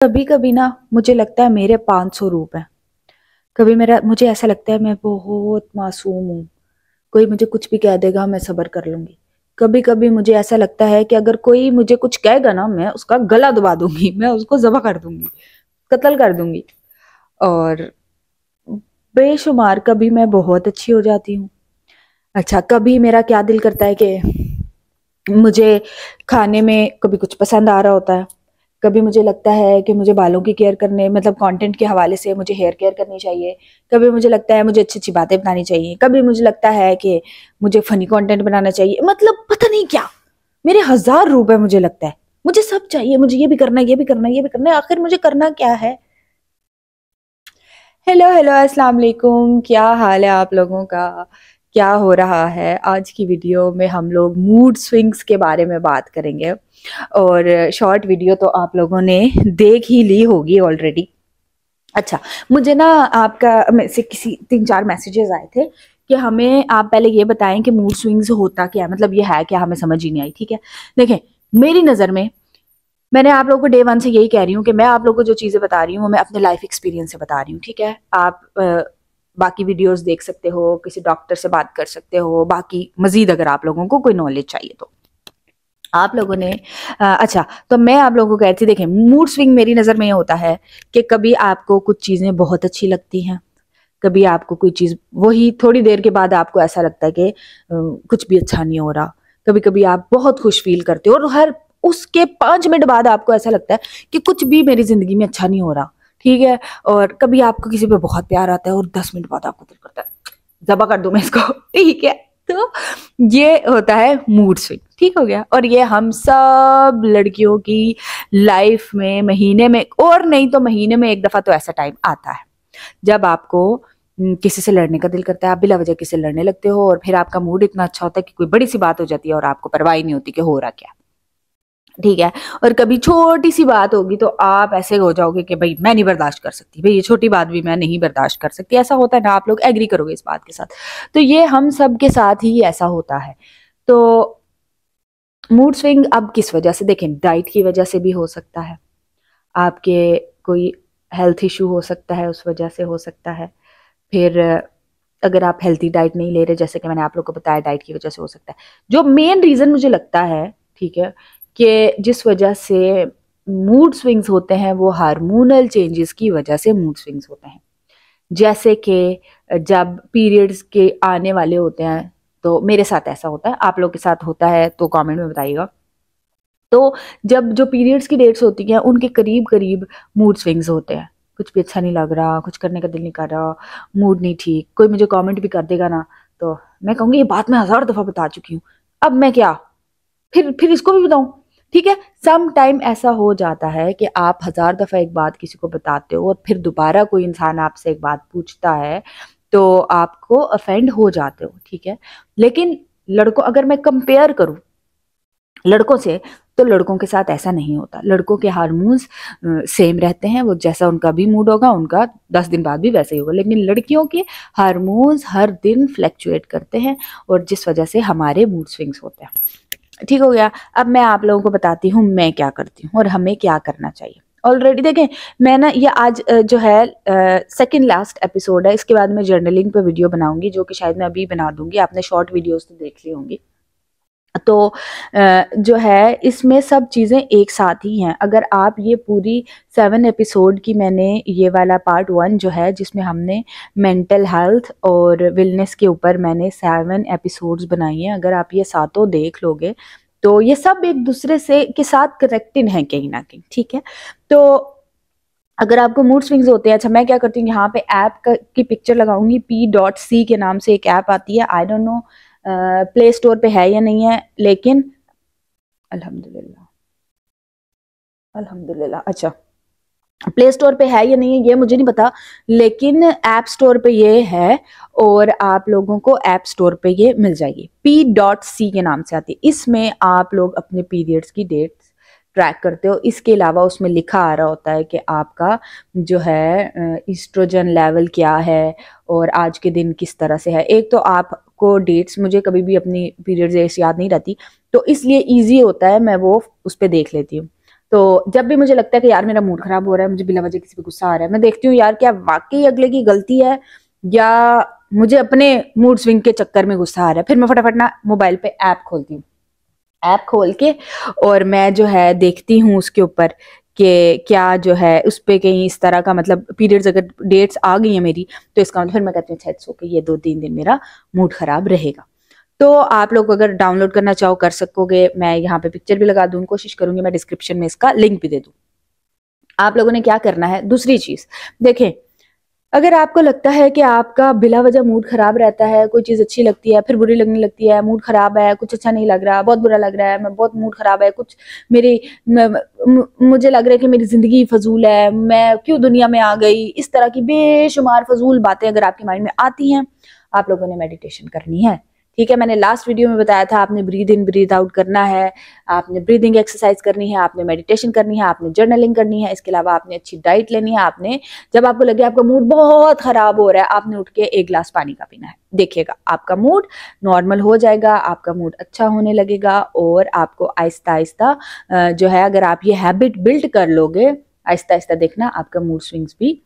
कभी कभी ना मुझे लगता है मेरे 500 रूप हैं। कभी मुझे ऐसा लगता है मैं बहुत मासूम हूँ। कोई मुझे कुछ भी कह देगा मैं सब्र कर लूंगी। कभी कभी मुझे ऐसा लगता है कि अगर कोई मुझे कुछ कहेगा ना मैं उसका गला दबा दूंगी, मैं उसको ज़बह कर दूंगी, कत्ल कर दूंगी। और बेशुमार कभी मैं बहुत अच्छी हो जाती हूँ। अच्छा, कभी मेरा क्या दिल करता है कि मुझे खाने में कभी कुछ पसंद आ रहा होता है। कभी मुझे लगता है कि मुझे बालों की केयर करने मतलब कंटेंट के हवाले से मुझे हेयर केयर करनी चाहिए। कभी मुझे लगता है मुझे अच्छी अच्छी बातें बतानी चाहिए। कभी मुझे लगता है कि मुझे फनी कंटेंट बनाना चाहिए। मतलब पता नहीं क्या, मेरे 1000 रूप है। मुझे लगता है मुझे सब चाहिए, मुझे ये भी करना है, ये भी करना है, ये भी करना है। आखिर मुझे करना क्या है? हेलो हेलो, अस्सलाम वालेकुम। क्या हाल है आप लोगों का? क्या हो रहा है? आज की वीडियो में हम लोग मूड स्विंग्स के बारे में बात करेंगे। और शॉर्ट वीडियो तो आप लोगों ने देख ही ली होगी ऑलरेडी। अच्छा, मुझे ना आपका में से किसी 3-4 मैसेजेस आए थे कि हमें आप पहले ये बताएं कि मूड स्विंग्स होता क्या है, मतलब ये है क्या, हमें समझ ही नहीं आई। ठीक है, देखें, मेरी नज़र में मैंने आप लोगों को डे वन से यही कह रही हूँ कि मैं आप लोगों को जो चीज़ें बता रही हूँ वो मैं अपने लाइफ एक्सपीरियंस से बता रही हूँ। ठीक है, आप बाकी वीडियोस देख सकते हो, किसी डॉक्टर से बात कर सकते हो, बाकी मजीद अगर आप लोगों को कोई नॉलेज चाहिए तो आप लोगों ने अच्छा, तो मैं आप लोगों को कहती, देखें, मूड स्विंग मेरी नज़र में ये होता है कि कभी आपको कुछ चीज़ें बहुत अच्छी लगती हैं, कभी आपको कोई चीज़ वही थोड़ी देर के बाद आपको ऐसा लगता है कि कुछ भी अच्छा नहीं हो रहा। कभी कभी आप बहुत खुश फील करते हो और हर उसके 5 मिनट बाद आपको ऐसा लगता है कि कुछ भी मेरी जिंदगी में अच्छा नहीं हो रहा। ठीक है, और कभी आपको किसी पे बहुत प्यार आता है और 10 मिनट बाद आपको दिल करता है जबा कर दूं मैं इसको। ठीक है, तो ये होता है मूड स्विंग। ठीक हो गया, और ये हम सब लड़कियों की लाइफ में महीने में, और नहीं तो महीने में एक दफा तो ऐसा टाइम आता है जब आपको किसी से लड़ने का दिल करता है। आप बिला वजह किसी से लड़ने लगते हो और फिर आपका मूड इतना अच्छा होता है कि कोई बड़ी सी बात हो जाती है और आपको परवाह ही नहीं होती कि हो रहा क्या। ठीक है, और कभी छोटी सी बात होगी तो आप ऐसे हो जाओगे कि भाई मैं नहीं बर्दाश्त कर सकती, भाई ये छोटी बात भी मैं नहीं बर्दाश्त कर सकती। ऐसा होता है ना, आप लोग एग्री करोगे इस बात के साथ। तो ये हम सब के साथ ही ऐसा होता है। तो मूड स्विंग अब किस वजह से? देखें, डाइट की वजह से भी हो सकता है, आपके कोई हेल्थ इशू हो सकता है उस वजह से हो सकता है। फिर अगर आप हेल्थी डाइट नहीं ले रहे, जैसे कि मैंने आप लोग को बताया, डाइट की वजह से हो सकता है। जो मेन रीज़न मुझे लगता है, ठीक है, कि जिस वजह से मूड स्विंग्स होते हैं वो हार्मोनल चेंजेस की वजह से मूड स्विंग्स होते हैं। जैसे कि जब पीरियड्स के आने वाले होते हैं, तो मेरे साथ ऐसा होता है, आप लोग के साथ होता है तो कमेंट में बताइएगा। तो जब जो पीरियड्स की डेट्स होती हैं उनके करीब करीब मूड स्विंग्स होते हैं। कुछ भी अच्छा नहीं लग रहा, कुछ करने का दिल नहीं कर रहा, मूड नहीं ठीक। कोई मुझे कमेंट भी कर देगा ना तो मैं कहूँगी ये बात मैं 1000 दफ़ा बता चुकी हूँ, अब मैं क्या फिर इसको भी बताऊं? ठीक है, सम टाइम ऐसा हो जाता है कि आप 1000 दफ़ा एक बात किसी को बताते हो और फिर दोबारा कोई इंसान आपसे एक बात पूछता है तो आपको अफेंड हो जाते हो। ठीक है, लेकिन लड़कों, अगर मैं कंपेयर करूं लड़कों से, तो लड़कों के साथ ऐसा नहीं होता। लड़कों के हार्मोन्स सेम रहते हैं, वो जैसा उनका भी मूड होगा उनका 10 दिन बाद भी वैसे ही होगा। लेकिन लड़कियों के हार्मोन्स हर दिन फ्लैक्चुएट करते हैं और जिस वजह से हमारे मूड स्विंग्स होते हैं। ठीक हो गया, अब मैं आप लोगों को बताती हूँ मैं क्या करती हूँ और हमें क्या करना चाहिए। ऑलरेडी देखें, मैं ना ये आज जो है सेकंड लास्ट एपिसोड है, इसके बाद मैं जर्नलिंग पे वीडियो बनाऊंगी जो कि शायद मैं अभी बना दूंगी। आपने शॉर्ट वीडियोस तो देख ली होंगी। तो जो है इसमें सब चीज़ें एक साथ ही हैं। अगर आप ये पूरी 7 एपिसोड की, मैंने ये वाला पार्ट 1 जो है जिसमें हमने मेंटल हेल्थ और वेलनेस के ऊपर मैंने 7 एपिसोड्स बनाई हैं, अगर आप ये सातों देख लोगे तो ये सब एक दूसरे से के साथ कनेक्टेड हैं कहीं ना कहीं। ठीक है, तो अगर आपको मूड स्विंग्स होते हैं, अच्छा मैं क्या करती हूँ, यहाँ पे ऐप की पिक्चर लगाऊंगी। P.C के नाम से एक ऐप आती है, I don't know play store पे है या नहीं है, लेकिन अल्हम्दुलिल्लाह, अल्हम्दुलिल्लाह, अच्छा प्ले स्टोर पे है या नहीं है ये मुझे नहीं पता, लेकिन ऐप स्टोर पे ये है और आप लोगों को ऐप स्टोर पे ये मिल जाएगी। P.C के नाम से आती है। इसमें आप लोग अपने पीरियड्स की डेट ट्रैक करते हो। इसके अलावा उसमें लिखा आ रहा होता है कि आपका जो है ईस्ट्रोजन लेवल क्या है और आज के दिन किस तरह से है। एक तो आपको डेट्स, मुझे कभी भी अपनी पीरियड्स डेट्स याद नहीं रहती, तो इसलिए ईजी होता है, मैं वो उस पर देख लेती हूँ। तो जब भी मुझे लगता है कि यार मेरा मूड खराब हो रहा है, मुझे बिना वजह किसी पे गुस्सा आ रहा है, मैं देखती हूँ यार क्या वाकई अगले की गलती है या मुझे अपने मूड स्विंग के चक्कर में गुस्सा आ रहा है। फिर मैं फटाफट ना मोबाइल पे ऐप खोलती हूँ, ऐप खोल के और मैं जो है देखती हूँ उसके ऊपर कि क्या जो है उस पे कहीं इस तरह का मतलब पीरियड्स अगर डेट्स आ गई है मेरी, तो इसका मतलब फिर मैं कहती हूँ अच्छा ओके ये 2-3 दिन मेरा मूड खराब रहेगा। तो आप लोग अगर डाउनलोड करना चाहो कर सकोगे, मैं यहाँ पे पिक्चर भी लगा दूँ, कोशिश करूंगी मैं डिस्क्रिप्शन में इसका लिंक भी दे दूँ। आप लोगों ने क्या करना है, दूसरी चीज देखें, अगर आपको लगता है कि आपका बिला वजह मूड खराब रहता है, कोई चीज अच्छी लगती है फिर बुरी लगने लगती है, मूड खराब है, कुछ अच्छा नहीं लग रहा, बहुत बुरा लग रहा है, मैं बहुत मूड खराब है, कुछ मेरी मुझे लग रहा है कि मेरी जिंदगी फजूल है, मैं क्यों दुनिया में आ गई, इस तरह की बेशुमार फजूल बातें अगर आपके माइंड में आती हैं, आप लोगों ने मेडिटेशन करनी है। ठीक है, मैंने लास्ट वीडियो में बताया था आपने ब्रीद इन ब्रीद आउट करना है, आपने ब्रीदिंग एक्सरसाइज करनी है, आपने मेडिटेशन करनी है, आपने जर्नलिंग करनी है, इसके अलावा आपने अच्छी डाइट लेनी है, आपने जब आपको लगे आपका मूड बहुत खराब हो रहा है, आपने उठ के 1 गिलास पानी का पीना है। देखिएगा आपका मूड नॉर्मल हो जाएगा, आपका मूड अच्छा होने लगेगा और आपको आहिस्ता आहिस्ता जो है अगर आप ये हैबिट बिल्ड कर लोगे, आहिस्ता आहिस्ता देखना आपका मूड स्विंग्स भी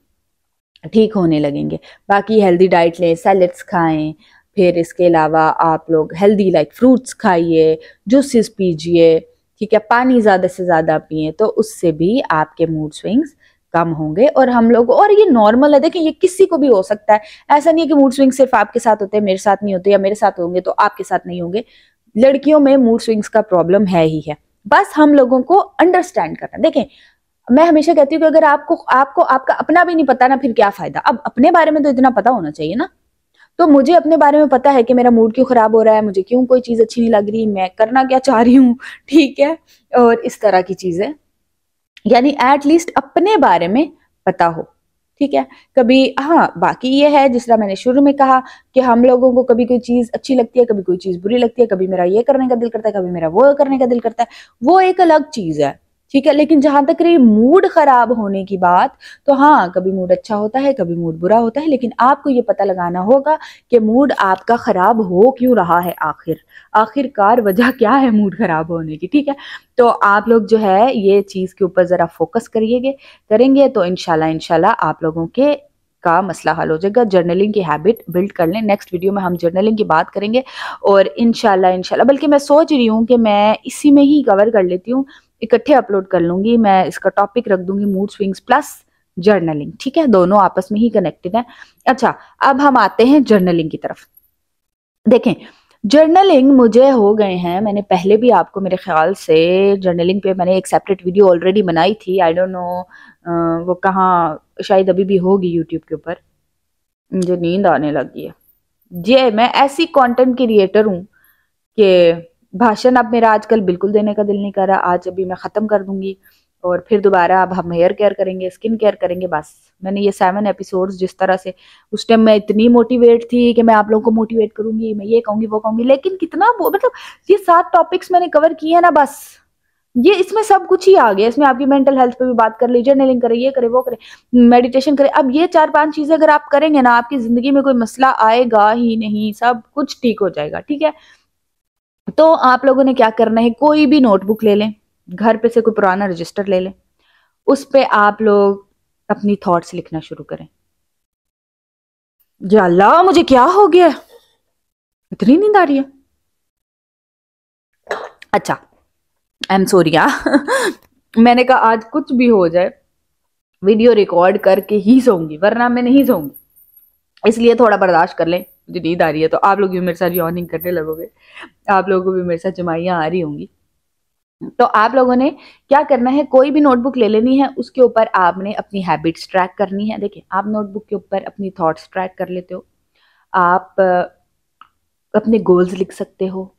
ठीक होने लगेंगे। बाकी हेल्दी डाइट लें, सैलेड्स खाएं, फिर इसके अलावा आप लोग हेल्दी लाइक फ्रूट्स खाइए, जूसेस पीजिए, ठीक है, पानी ज्यादा से ज्यादा पिए, तो उससे भी आपके मूड स्विंग्स कम होंगे। और हम लोग, और ये नॉर्मल है, देखिए ये किसी को भी हो सकता है, ऐसा नहीं है कि मूड स्विंग सिर्फ आपके साथ होते हैं मेरे साथ नहीं होते, या मेरे साथ होंगे तो आपके साथ नहीं होंगे। लड़कियों में मूड स्विंग्स का प्रॉब्लम है ही है, बस हम लोगों को अंडरस्टैंड करना। देखें मैं हमेशा कहती हूँ कि अगर आपको आपको आपका अपना भी नहीं पता ना, फिर क्या फायदा। अब अपने बारे में तो इतना पता होना चाहिए ना, तो मुझे अपने बारे में पता है कि मेरा मूड क्यों खराब हो रहा है, मुझे क्यों कोई चीज अच्छी नहीं लग रही, मैं करना क्या चाह रही हूँ, ठीक है, और इस तरह की चीजें, यानी एटलीस्ट अपने बारे में पता हो, ठीक है। कभी हाँ बाकी ये है जिस तरह मैंने शुरू में कहा कि हम लोगों को कभी कोई चीज अच्छी लगती है, कभी कोई चीज बुरी लगती है, कभी मेरा ये करने का दिल करता है, कभी मेरा वो करने का दिल करता है, वो एक अलग चीज है, ठीक है। लेकिन जहां तक रही मूड खराब होने की बात, तो हाँ कभी मूड अच्छा होता है, कभी मूड बुरा होता है, लेकिन आपको ये पता लगाना होगा कि मूड आपका खराब हो क्यों रहा है, आखिरकार वजह क्या है मूड खराब होने की, ठीक है। तो आप लोग जो है ये चीज के ऊपर जरा फोकस करेंगे तो इंशाल्लाह आप लोगों के का मसला हल हो जाएगा। जर्नलिंग की हैबिट बिल्ड कर लें, नेक्स्ट वीडियो में हम जर्नलिंग की बात करेंगे और इंशाल्लाह बल्कि मैं सोच रही हूँ कि मैं इसी में ही कवर कर लेती हूँ, इकट्ठे अपलोड कर लूंगी, मैं इसका टॉपिक रख दूंगी मूड स्विंग्स प्लस जर्नलिंग, ठीक है, दोनों आपस में ही कनेक्टेड है। अच्छा अब हम आते हैं जर्नलिंग की तरफ। देखें जर्नलिंग मुझे हो गए हैं, मैंने पहले भी आपको मेरे ख्याल से जर्नलिंग पे मैंने एक सेपरेट वीडियो ऑलरेडी बनाई थी, आई डोंट नो वो कहाँ, शायद अभी भी होगी यूट्यूब के ऊपर। मुझे नींद आने लगी है जी, मैं ऐसी कंटेंट क्रिएटर हूँ कि भाषण अब मेरा आजकल बिल्कुल देने का दिल नहीं कर रहा, आज अभी मैं ख़त्म कर दूंगी और फिर दोबारा अब हम हेयर केयर करेंगे, स्किन केयर करेंगे, बस। मैंने ये 7 एपिसोड्स जिस तरह से उस टाइम मैं इतनी मोटिवेट थी कि मैं आप लोगों को मोटिवेट करूंगी, मैं ये कहूंगी वो कहूंगी, लेकिन कितना मतलब ये 7 टॉपिक्स मैंने कवर किए हैं ना, बस ये इसमें सब कुछ ही आ गया। इसमें आपकी मेंटल हेल्थ पे भी बात कर ली, जर्नलिंग करे, ये करे वो करे, मेडिटेशन करे। अब ये 4-5 चीजें अगर आप करेंगे ना, आपकी जिंदगी में कोई मसला आएगा ही नहीं, सब कुछ ठीक हो जाएगा, ठीक है। तो आप लोगों ने क्या करना है, कोई भी नोटबुक ले लें, घर पे से कोई पुराना रजिस्टर ले लें, उस पे आप लोग अपनी थॉट्स लिखना शुरू करें। या अल्लाह मुझे क्या हो गया, इतनी नींद आ रही है। अच्छा आई एम सॉरी मैंने कहा आज कुछ भी हो जाए वीडियो रिकॉर्ड करके ही सोऊंगी, वरना मैं नहीं सोऊंगी, इसलिए थोड़ा बर्दाश्त कर लें। मुझे नींद आ रही है तो आप लोग भी मेरे साथ यॉर्निंग करने लगोगे, आप लोगों को भी मेरे साथ जमाइयां आ रही होंगी। तो आप लोगों ने क्या करना है, कोई भी नोटबुक ले लेनी है, उसके ऊपर आपने अपनी हैबिट्स ट्रैक करनी है। देखिए आप नोटबुक के ऊपर अपनी थॉट्स ट्रैक कर लेते हो, आप अपने गोल्स लिख सकते हो,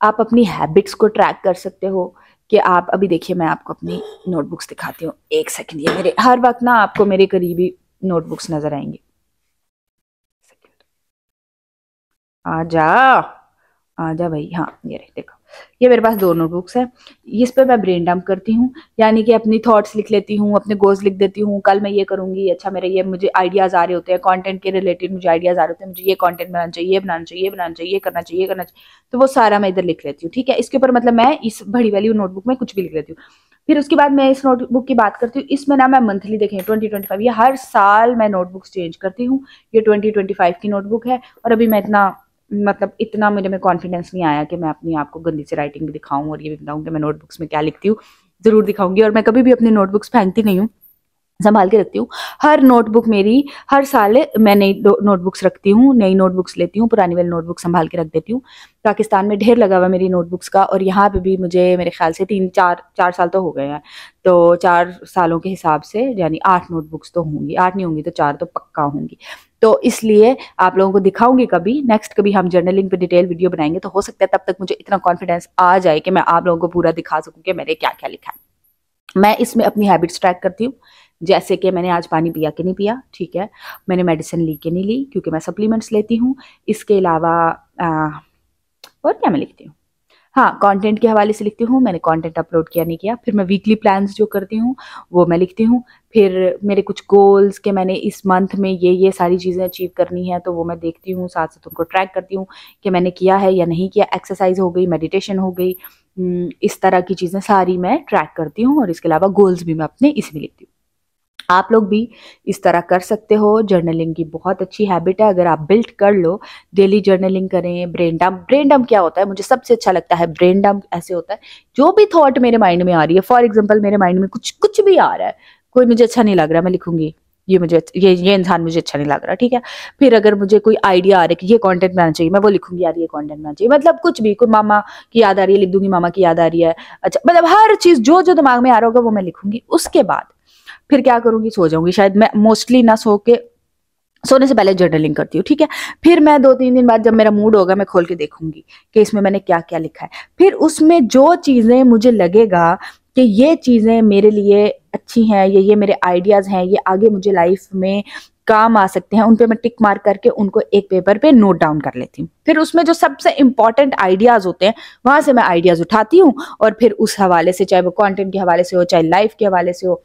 आप अपनी हैबिट्स को ट्रैक कर सकते हो कि आप अभी देखिए मैं आपको अपनी नोटबुक्स दिखाती हूँ, एक सेकंड, ये मेरे हर वक्त ना आपको मेरे करीबी नोटबुक्स नजर आएंगी। आजा आजा भाई, हाँ ये रहे देखो, ये मेरे पास 2 नोटबुक्स हैं, इस पे मैं ब्रेन डंप करती हूँ, यानी कि अपनी थॉट्स लिख लेती हूँ, अपने गोल्स लिख देती हूँ, कल मैं ये करूंगी, अच्छा मेरे ये मुझे आइडियाज आ रहे होते हैं कंटेंट के रिलेटेड, मुझे आइडियाज आ रहे होते हैं, मुझे ये कंटेंट बनाना चाहिए, ये बनाना चाहिए, ये बनाना चाहिए, ये करना चाहिए, ये करना चाहिए, तो वो सारा मैं इधर लिख लेती हूँ, ठीक है। इसके ऊपर मतलब मैं इस बड़ी वाली नोटबुक में कुछ भी लिख लेती हूँ। फिर उसके बाद मैं इस नोटबुक की बात करती हूँ, इसमें ना मैं मंथली देखें 2025, ये हर साल मैं नोटबुक्स चेंज करती हूँ। ये 2025 की नोटबुक है और अभी मैं इतना मुझे में कॉन्फिडेंस नहीं आया कि मैं अपनी आपको गंदी सी राइटिंग भी दिखाऊं और ये भी बताऊं कि मैं नोटबुक्स में क्या लिखती हूँ। जरूर दिखाऊंगी। और मैं कभी भी अपनी नोटबुक्स फेंकती नहीं हूँ, संभाल के रखती हूँ। हर नोटबुक मेरी हर साल मैं नई नोटबुक्स रखती हूँ, नई नोटबुक्स लेती हूँ, पुरानी वाली नोटबुक संभाल के रख देती हूँ। पाकिस्तान में ढेर लगा हुआ मेरी नोटबुक्स का और यहाँ पे भी मुझे मेरे ख्याल से 3-4 साल तो हो गए हैं। तो 4 सालों के हिसाब से यानी 8 नोटबुक्स तो होंगी, 8 नहीं होंगी तो 4 तो पक्का होंगी। तो इसलिए आप लोगों को दिखाऊंगी कभी, नेक्स्ट कभी हम जर्नलिंग पे डिटेल वीडियो बनाएंगे तो हो सकता है तब तक मुझे इतना कॉन्फिडेंस आ जाए कि मैं आप लोगों को पूरा दिखा सकूं कि मैंने क्या क्या लिखा है। मैं इसमें अपनी हैबिट्स ट्रैक करती हूँ, जैसे कि मैंने आज पानी पिया कि नहीं पिया, ठीक है, मैंने मेडिसिन ली कि नहीं ली क्योंकि मैं सप्लीमेंट्स लेती हूँ। इसके अलावा और क्या मैं लिखती हूँ, हाँ कंटेंट के हवाले से लिखती हूँ, मैंने कंटेंट अपलोड किया नहीं किया। फिर मैं वीकली प्लान्स जो करती हूँ वो मैं लिखती हूँ। फिर मेरे कुछ गोल्स के मैंने इस मंथ में ये सारी चीज़ें अचीव करनी है तो वो मैं देखती हूँ, साथ साथ उनको ट्रैक करती हूँ कि मैंने किया है या नहीं किया। एक्सरसाइज हो गई, मेडिटेशन हो गई, इस तरह की चीज़ें सारी मैं ट्रैक करती हूँ। और इसके अलावा गोल्स भी मैं अपने इसमें लिखती हूँ। आप लोग भी इस तरह कर सकते हो। जर्नलिंग की बहुत अच्छी हैबिट है, अगर आप बिल्ड कर लो, डेली जर्नलिंग करें। ब्रेन डंप क्या होता है, मुझे सबसे अच्छा लगता है ब्रेन डंप ऐसे होता है जो भी थॉट मेरे माइंड में आ रही है, फॉर एग्जांपल मेरे माइंड में कुछ भी आ रहा है, कोई मुझे अच्छा नहीं लग रहा, मैं लिखूंगी ये इंसान मुझे अच्छा नहीं लग रहा, ठीक है। फिर अगर मुझे कोई आइडिया आ रहा है कि ये कंटेंट बनाना चाहिए, मैं वो लिखूंगी, यार ये कंटेंट बनाना चाहिए, मतलब कुछ भी, कोई मामा की याद आ रही है लिख दूंगी, मामा की याद आ रही है, अच्छा मतलब हर चीज जो जो दिमाग में आ रहा होगा वो मैं लिखूंगी। उसके बाद फिर क्या करूंगी, सो जाऊंगी। शायद मैं मोस्टली ना सोने से पहले जर्नलिंग करती हूँ, ठीक है। फिर मैं 2-3 दिन बाद जब मेरा मूड होगा मैं खोल के देखूंगी कि इसमें मैंने क्या क्या लिखा है। फिर उसमें जो चीजें मुझे लगेगा कि ये चीजें मेरे लिए अच्छी हैं, ये मेरे आइडियाज हैं, ये आगे मुझे लाइफ में काम आ सकते हैं, उन पे मैं टिक मार करके उनको एक पेपर पे नोट डाउन कर लेती हूँ। फिर उसमें जो सबसे इंपॉर्टेंट आइडियाज होते हैं वहां से मैं आइडियाज उठाती हूँ और फिर उस हवाले से, चाहे वो कंटेंट के हवाले से हो चाहे लाइफ के हवाले से हो,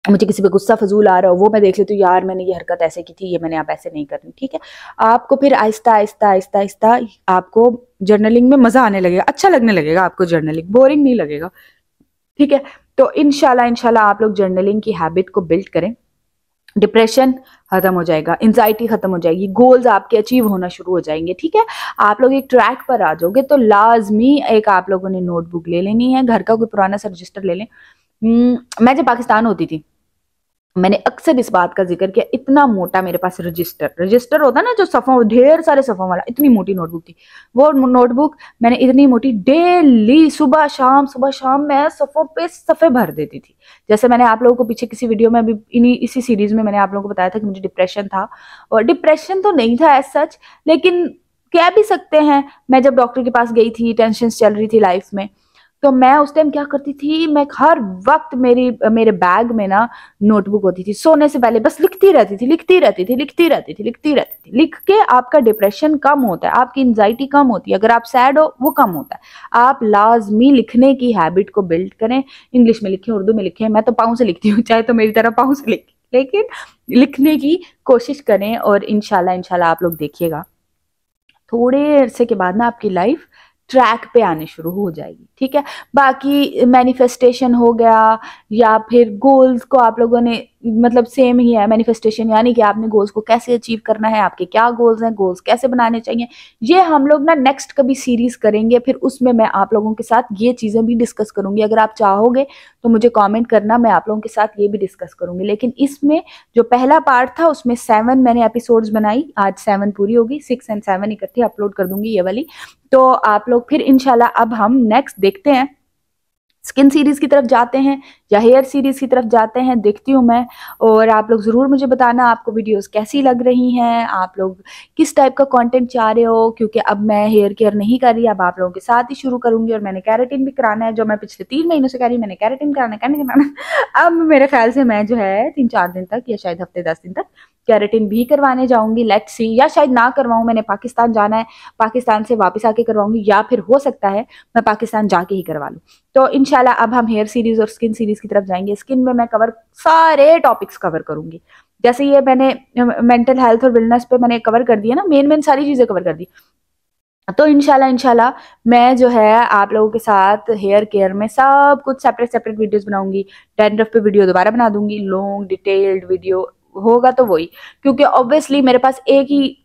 मुझे किसी पे गुस्सा फजूल आ रहा हो वो मैं देख लेती हूँ, यार मैंने ये हरकत ऐसे की थी, ये मैंने आप ऐसे नहीं करनी, ठीक है। आपको फिर आहिस्ता आहिस्ता आहिस्ता आहिस्ता आपको जर्नलिंग में मजा आने लगेगा, अच्छा लगने लगेगा आपको, जर्नलिंग बोरिंग नहीं लगेगा, ठीक है। तो इंशाल्लाह आप लोग जर्नलिंग की हैबिट को बिल्ड करें, डिप्रेशन खत्म हो जाएगा, एंजाइटी खत्म हो जाएगी, गोल्स आपके अचीव होना शुरू हो जाएंगे, ठीक है। आप लोग एक ट्रैक पर आ जाओगे तो लाजमी एक आप लोगों ने नोटबुक ले लेनी है, घर का कोई पुराना सा रजिस्टर ले लें। मैं जब पाकिस्तान होती थी मैंने अक्सर इस बात का जिक्र किया, इतना मोटा मेरे पास रजिस्टर होता ना जो सफ़ों, ढेर सारे सफ़ों वाला, इतनी मोटी नोटबुक थी वो नोटबुक। मैंने इतनी मोटी डेली सुबह शाम मैं सफ़ों पे सफ़े भर देती थी। जैसे मैंने आप लोगों को पीछे किसी वीडियो में भी इसी सीरीज में मैंने आप लोगों को बताया था कि मुझे डिप्रेशन था, और डिप्रेशन तो नहीं था एज सच, लेकिन कह भी सकते हैं मैं जब डॉक्टर के पास गई थी, टेंशन चल रही थी लाइफ में, तो मैं उस टाइम क्या करती थी, मैं हर वक्त मेरे बैग में ना नोटबुक होती थी, सोने से पहले बस लिखती रहती थी। लिख के आपका डिप्रेशन कम होता है, आपकी एंजाइटी कम होती है, अगर आप सैड हो वो कम होता है। आप लाजमी लिखने की हैबिट को बिल्ड करें, इंग्लिश में लिखें, उर्दू में लिखें, मैं तो पाँव से लिखती हूँ, चाहे तो मेरी तरह पाँव से लिखें, लेकिन लिखने की कोशिश करें और इंशाल्लाह आप लोग देखिएगा थोड़े अरसे के बाद ना आपकी लाइफ ट्रैक पे आने शुरू हो जाएगी, ठीक है। बाकी मैनिफेस्टेशन हो गया या फिर गोल्स को आप लोगों ने, मतलब सेम ही है मैनिफेस्टेशन, यानी कि आपने गोल्स को कैसे अचीव करना है, आपके क्या गोल्स हैं, गोल्स कैसे बनाने चाहिए, ये हम लोग ना नेक्स्ट कभी सीरीज करेंगे। फिर उसमें मैं आप लोगों के साथ ये चीजें भी डिस्कस करूंगी, अगर आप चाहोगे तो मुझे कॉमेंट करना, मैं आप लोगों के साथ ये भी डिस्कस करूंगी। लेकिन इसमें जो पहला पार्ट था उसमें 7 मैंने एपिसोड्स बनाई, आज 7 पूरी होगी, 6 और 7 इकट्ठे अपलोड कर दूंगी ये वाली। तो आप लोग फिर इंशाल्लाह अब हम नेक्स्ट देखते हैं, स्किन सीरीज की तरफ जाते हैं या हेयर सीरीज की तरफ जाते हैं, देखती हूँ मैं। और आप लोग ज़रूर मुझे बताना आपको वीडियोस कैसी लग रही हैं, आप लोग किस टाइप का कंटेंट चाह रहे हो, क्योंकि अब मैं हेयर केयर नहीं कर रही, अब आप लोगों के साथ ही शुरू करूंगी। और मैंने कैरेटिन भी कराना है, जो मैं पिछले 3 महीनों से कह रही हूँ, मैंने कैरेटिन कराना अब मेरे ख्याल से मैं जो है 3-4 दिन तक या शायद हफ्ते 10 दिन तक कैरेटिन भी करवाने जाऊंगी, लेट्स सी, या शायद ना करवाऊं, मैंने पाकिस्तान जाना है, पाकिस्तान से वापस आके करवाऊंगी, या फिर हो सकता है मैं पाकिस्तान जाके ही करवा लूँ। तो इंशाल्लाह अब हम हेयर सीरीज और स्किन सीरीज की तरफ जाएंगे। स्किन में मैं सारे टॉपिक्स कवर करूंगी, जैसे ये मैंने मेंटल हेल्थ और वेलनेस पे मैंने कवर कर दिया ना, मेन सारी चीजें कवर कर दी। तो इंशाल्लाह मैं जो है आप लोगों के साथ हेयर केयर में सब कुछ सेपरेट सेपरेट वीडियोस बनाऊंगी। डैंड्रफ पे वीडियो दोबारा बना दूंगी, लॉन्ग डिटेल्ड वीडियो होगा तो वही, क्योंकि ऑब्वियसली मेरे पास एक ही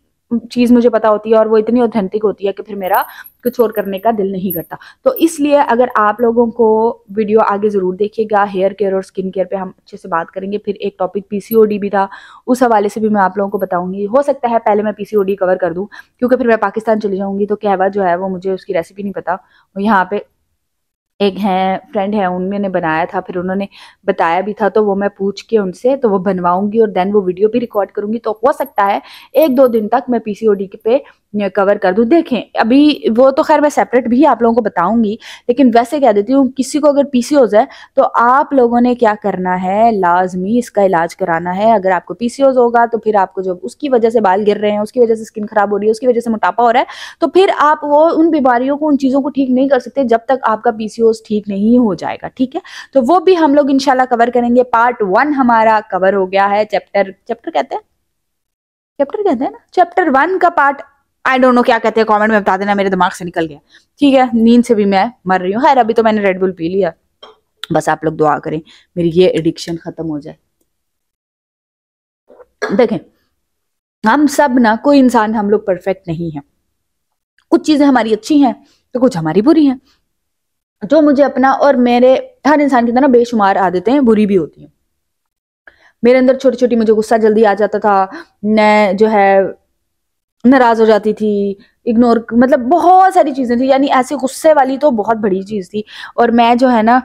चीज मुझे पता होती है और वो इतनी ऑथेंटिक होती है कि फिर मेरा कुछ और करने का दिल नहीं करता। तो इसलिए अगर आप लोगों को वीडियो आगे जरूर देखिएगा। हेयर केयर और स्किन केयर पे हम अच्छे से बात करेंगे। फिर एक टॉपिक पीसीओडी भी था, उस हवाले से भी मैं आप लोगों को बताऊंगी। हो सकता है पहले मैं पीसीओडी कवर कर दूं, क्योंकि फिर मैं पाकिस्तान चली जाऊंगी तो कहवा जो है वो मुझे उसकी रेसिपी नहीं पता। वो यहाँ पे एक है फ्रेंड है, उन्होंने बनाया था, फिर उन्होंने बताया भी था, तो वो मैं पूछ के उनसे तो वो बनवाऊंगी और देन वो वीडियो भी रिकॉर्ड करूंगी। तो हो सकता है 1-2 दिन तक मैं पीसीओडी पे कवर कर दूं। देखें अभी वो तो खैर मैं सेपरेट भी आप लोगों को बताऊंगी, लेकिन वैसे कह देती हूँ किसी को अगर पीसीओज है तो आप लोगों ने क्या करना है, लाजमी इसका इलाज कराना है। अगर आपको पीसीओज होगा तो फिर आपको जब उसकी वजह से बाल गिर रहे हैं, उसकी वजह से स्किन खराब हो रही है, उसकी वजह से मोटापा हो रहा है, तो फिर आप वो उन बीमारियों को, उन चीजों को ठीक नहीं कर सकते जब तक आपका पीसीओज ठीक नहीं हो जाएगा। ठीक है, तो वो भी हम लोग इंशाल्लाह कवर करेंगे। पार्ट 1 हमारा कवर हो गया है। चैप्टर कहते हैं ना, चैप्टर 1 का पार्ट, आई डोंट नो क्या कहते हैं, कमेंट में बता देना, मेरे दिमाग से निकल गया। ठीक है, नींद से भी मैं मर रही हूँ। खैर अभी तो मैंने रेड बुल पी लिया, बस आप लोग दुआ करें मेरी ये एडिक्शन खत्म हो जाए। देखें हम सब ना, कोई इंसान हम लोग परफेक्ट नहीं है। कुछ चीजें हमारी अच्छी हैं तो कुछ हमारी बुरी हैं। जो मुझे अपना और मेरे हर इंसान की तरह बेशुमार आदतें बुरी भी होती हैं। मेरे अंदर छोटी छोटी, मुझे गुस्सा जल्दी आ जाता था, मैं जो है नाराज हो जाती थी, इग्नोर, मतलब बहुत सारी चीजें थी। यानी ऐसे गुस्से वाली तो बहुत बड़ी चीज थी। और मैं जो है ना,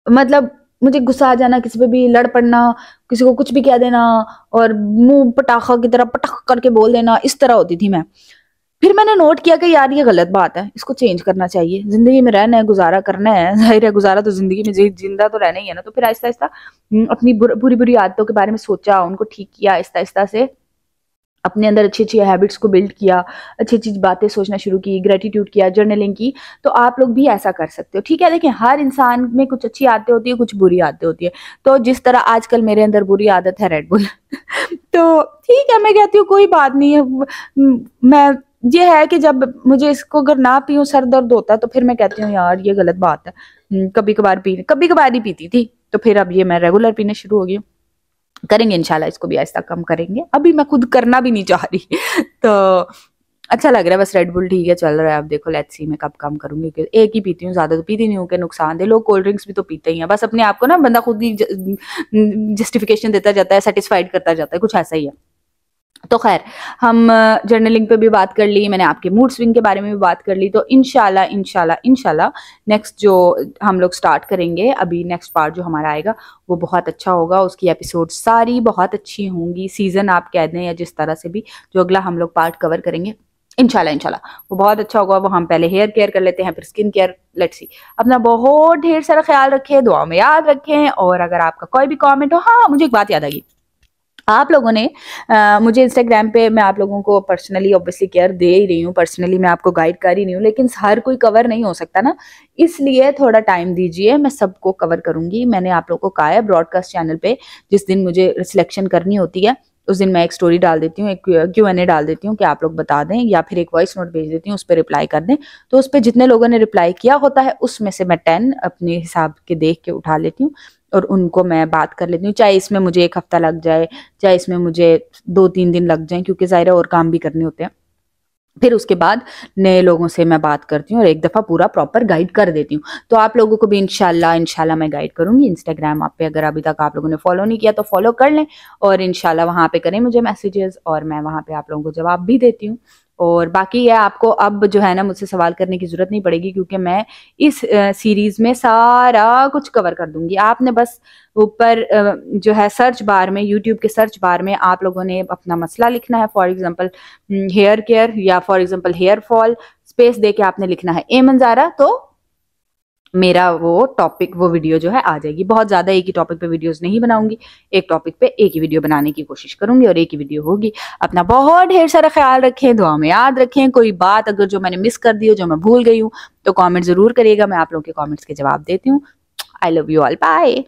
मतलब मुझे गुस्सा आ जाना, किसी पे भी लड़ पड़ना, किसी को कुछ भी कह देना और मुंह पटाखा की तरह पटक करके बोल देना, इस तरह होती थी मैं। फिर मैंने नोट किया कि यार ये गलत बात है, इसको चेंज करना चाहिए। जिंदगी में रहना है, गुजारा करना है, जाहिर है गुजारा तो जिंदगी में जिंदा तो रहना ही है ना। तो फिर आहिस्ता आहिस्ता अपनी बुरी बुरी आदतों के बारे में सोचा, उनको ठीक किया, आहिस्ता आहिस्ता से अपने अंदर अच्छी अच्छी हैबिट्स को बिल्ड किया, अच्छी अच्छी बातें सोचना शुरू की, ग्रेटिट्यूड किया, जर्नलिंग की। तो आप लोग भी ऐसा कर सकते हो। ठीक है, देखिए हर इंसान में कुछ अच्छी आदतें होती है, कुछ बुरी आदतें होती है। तो जिस तरह आजकल मेरे अंदर बुरी आदत है रेड बुल तो ठीक है, मैं कहती हूँ कोई बात नहीं है। मैं ये है कि जब मुझे इसको अगर ना पीऊं, सर दर्द होता है, तो फिर मैं कहती हूँ यार ये गलत बात है। कभी कभार ही पीती थी, तो फिर अब ये मैं रेगुलर पीने शुरू हो गई हूँ। करेंगे इंशाल्लाह, इसको भी आहिस्ता कम करेंगे। अभी मैं खुद करना भी नहीं चाह रही तो अच्छा लग रहा है, बस रेड बुल ठीक है चल रहा है। अब देखो लेट्स सी मैं कब कम करूंगी, क्योंकि एक ही पीती हूँ, ज्यादा तो पीती नहीं हूँ कि नुकसान दे। लोग कोल्ड ड्रिंक्स भी तो पीते ही हैं, बस अपने आप को ना बंदा खुद ही जस्टिफिकेशन देता जाता है, सेटिस्फाइड करता जाता है, कुछ ऐसा ही है। तो खैर हम जर्नलिंग पे भी बात कर ली, मैंने आपके मूड स्विंग के बारे में भी बात कर ली। तो इंशाल्लाह नेक्स्ट जो हम लोग स्टार्ट करेंगे, अभी नेक्स्ट पार्ट जो हमारा आएगा वो बहुत अच्छा होगा। उसकी एपिसोड सारी बहुत अच्छी होंगी, सीजन आप कह दें या जिस तरह से भी, जो अगला हम लोग पार्ट कवर करेंगे इंशाल्लाह वो बहुत अच्छा होगा। वो हम पहले हेयर केयर कर लेते हैं, फिर स्किन केयर। लेट्स सी, अपना बहुत ढेर सारा ख्याल रखें, दुआ में याद रखें। और अगर आपका कोई भी कॉमेंट हो, हाँ मुझे एक बात याद आ गई, आप लोगों ने मुझे इंस्टाग्राम पे, मैं आप लोगों को पर्सनली ऑब्वियसली केयर दे ही रही हूँ, पर्सनली मैं आपको गाइड कर ही रही हूँ, लेकिन हर कोई कवर नहीं हो सकता ना, इसलिए थोड़ा टाइम दीजिए, मैं सबको कवर करूंगी। मैंने आप लोगों को कहा है ब्रॉडकास्ट चैनल पे जिस दिन मुझे सिलेक्शन करनी होती है उस दिन मैं एक स्टोरी डाल देती हूँ, एक Q&A डाल देती हूँ कि आप लोग बता दें, या फिर एक वॉइस नोट भेज देती हूँ, उस पर रिप्लाई कर दें। तो उस पर जितने लोगों ने रिप्लाई किया होता है उसमें से मैं 10 अपने हिसाब के देख के उठा लेती हूँ और उनको मैं बात कर लेती हूँ। चाहे इसमें मुझे 1 हफ्ता लग जाए, चाहे इसमें मुझे 2-3 दिन लग जाए, क्योंकि ज़ाहिर है और काम भी करने होते हैं। फिर उसके बाद नए लोगों से मैं बात करती हूँ और एक दफ़ा पूरा प्रॉपर गाइड कर देती हूँ। तो आप लोगों को भी इंशाल्लाह मैं गाइड करूंगी। इंस्टाग्राम आप पे अगर अभी तक आप लोगों ने फॉलो नहीं किया तो फॉलो कर लें और इंशाल्लाह वहाँ पे करें मुझे मैसेजेस और मैं वहाँ पे आप लोगों को जवाब भी देती हूँ। और बाकी है, आपको अब जो है ना मुझसे सवाल करने की जरूरत नहीं पड़ेगी, क्योंकि मैं इस सीरीज में सारा कुछ कवर कर दूंगी। आपने बस ऊपर जो है सर्च बार में, यूट्यूब के सर्च बार में आप लोगों ने अपना मसला लिखना है, फॉर एग्जांपल हेयर केयर या for example hair fall, space दे के आपने लिखना है ए मंजारा, तो मेरा वो टॉपिक, वो वीडियो जो है आ जाएगी। बहुत ज्यादा एक ही टॉपिक पे वीडियोस नहीं बनाऊंगी, एक टॉपिक पे एक ही वीडियो बनाने की कोशिश करूंगी और एक ही वीडियो होगी। अपना बहुत ढेर सारा ख्याल रखें, दुआ में याद रखें। कोई बात अगर जो मैंने मिस कर दी हो, जो मैं भूल गई हूँ, तो कमेंट जरूर करिएगा, मैं आप लोगों के कमेंट्स के जवाब देती हूँ। I love you all, bye.